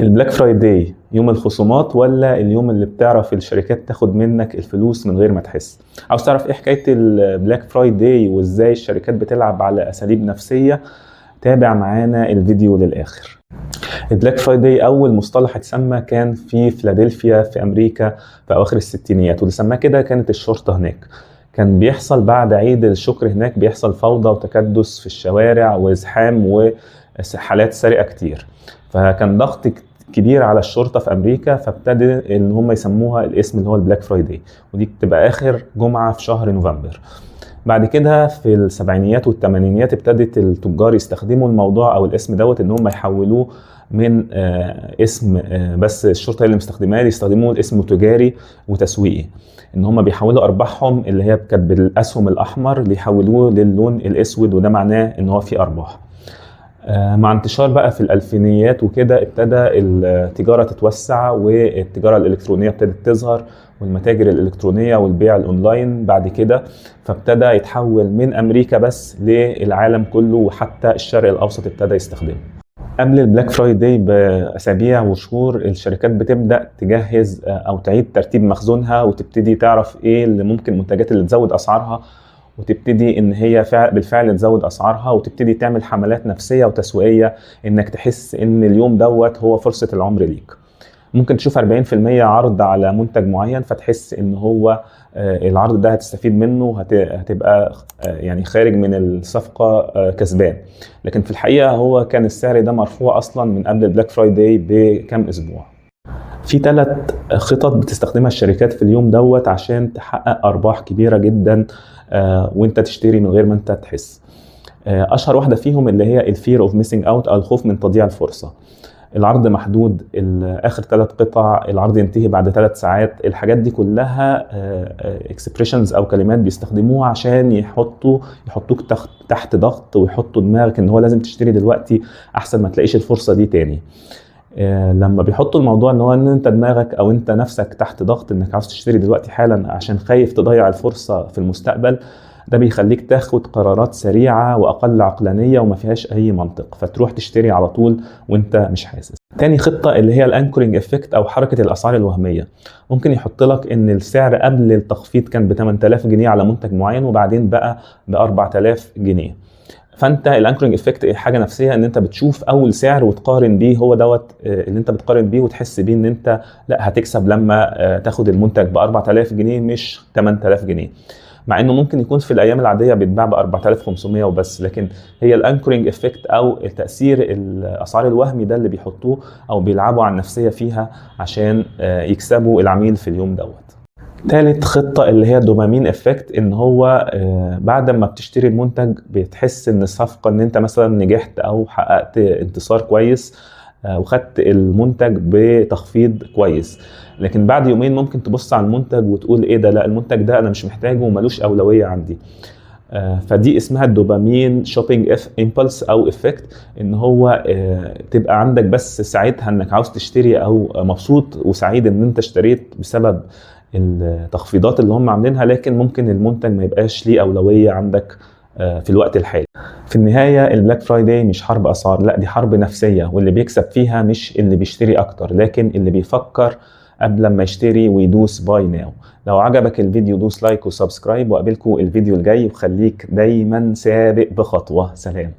البلاك فرايداي يوم الخصومات ولا اليوم اللي بتعرف الشركات تاخد منك الفلوس من غير ما تحس؟ عاوز تعرف ايه حكاية البلاك فرايداي وازاي الشركات بتلعب على اساليب نفسية؟ تابع معانا الفيديو للاخر. البلاك فرايداي اول مصطلح اتسمى كان في فيلادلفيا في امريكا في اواخر الستينيات، واللي سماه كده كانت الشرطة هناك. كان بيحصل بعد عيد الشكر هناك بيحصل فوضى وتكدس في الشوارع وازحام وحالات سرقة كتير، فكان ضغط كبير على الشرطة في أمريكا، فابتدى إن هم يسموها الاسم اللي هو البلاك فرايداي، ودي بتبقى آخر جمعة في شهر نوفمبر. بعد كده في السبعينيات والثمانينيات ابتدت التجار يستخدموا الموضوع أو الاسم دوت إن هم يحولوه من اسم بس الشرطة اللي مستخدماه يستخدموه الاسم تجاري وتسويقي، ان هم بيحولوا ارباحهم اللي هي كانت بالاسهم الاحمر ليحولوه للون الاسود، وده معناه ان هو في ارباح. مع انتشار بقى في الألفينيات وكده ابتدى التجارة تتوسع والتجارة الإلكترونية ابتدت تظهر والمتاجر الإلكترونية والبيع الأونلاين بعد كده، فابتدى يتحول من أمريكا بس للعالم كله، وحتى الشرق الأوسط ابتدى يستخدمه. قبل البلاك فرايداي بأسابيع وشهور الشركات بتبدأ تجهز أو تعيد ترتيب مخزونها، وتبتدي تعرف إيه اللي ممكن المنتجات اللي تزود أسعارها، وتبتدي ان هي بالفعل تزود اسعارها، وتبتدي تعمل حملات نفسيه وتسويقيه انك تحس ان اليوم دوت هو فرصه العمر ليك. ممكن تشوف 40% عرض على منتج معين فتحس ان هو العرض ده هتستفيد منه، هتبقى يعني خارج من الصفقه كسبان، لكن في الحقيقه هو كان السعر ده مرفوع اصلا من قبل البلاك فرايداي بكام اسبوع. في 3 خطط بتستخدمها الشركات في اليوم دوت عشان تحقق ارباح كبيره جدا وانت تشتري من غير ما انت تحس. اشهر واحده فيهم اللي هي الفير اوف ميسنج اوت او الخوف من تضييع الفرصه. العرض محدود، اخر 3 قطع، العرض ينتهي بعد 3 ساعات. الحاجات دي كلها اكسبريشنز او كلمات بيستخدموها عشان يحطوك تحت ضغط، ويحطوا دماغك ان هو لازم تشتري دلوقتي احسن ما تلاقيش الفرصه دي تاني. لما بيحطوا الموضوع ان هو ان انت دماغك او انت نفسك تحت ضغط انك عاوز تشتري دلوقتي حالا عشان خايف تضيع الفرصة في المستقبل، ده بيخليك تاخد قرارات سريعة واقل عقلانية وما فيهاش اي منطق، فتروح تشتري على طول وانت مش حاسس. تاني خطة اللي هي الانكورنج افكت او حركة الاسعار الوهمية. ممكن يحط لك ان السعر قبل التخفيض كان ب 8000 جنيه على منتج معين وبعدين بقى ب 4000 جنيه. فانت الانكرنج افكت حاجه نفسيه، ان انت بتشوف اول سعر وتقارن بيه، هو دوت اللي انت بتقارن بيه وتحس بيه ان انت لا هتكسب لما تاخد المنتج ب 4000 جنيه مش 8000 جنيه، مع انه ممكن يكون في الايام العاديه بيتباع ب 4500 وبس. لكن هي الانكرنج افكت او تاثير الاسعار الوهمي ده اللي بيحطوه او بيلعبوا على النفسيه فيها عشان يكسبوا العميل في اليوم دوت. ثالث خطة اللي هي الدوبامين افكت، ان هو بعد ما بتشتري المنتج بتحس ان الصفقة ان انت مثلا نجحت او حققت انتصار كويس وخدت المنتج بتخفيض كويس، لكن بعد يومين ممكن تبص على المنتج وتقول ايه ده، لا المنتج ده انا مش محتاجه وملوش اولوية عندي. فدي اسمها الدوبامين شوبينج امبلس او افكت، ان هو تبقى عندك بس ساعتها انك عاوز تشتري او مبسوط وسعيد ان انت اشتريت بسبب التخفيضات اللي هم عاملينها، لكن ممكن المنتج ما يبقاش ليه أولوية عندك في الوقت الحالي. في النهاية البلاك فرايداي مش حرب أسعار، لا دي حرب نفسية، واللي بيكسب فيها مش اللي بيشتري أكتر لكن اللي بيفكر قبل ما يشتري ويدوس باي ناو. لو عجبك الفيديو دوس لايك وسبسكرايب، وقابلكم الفيديو الجاي، وخليك دايما سابق بخطوة. سلام.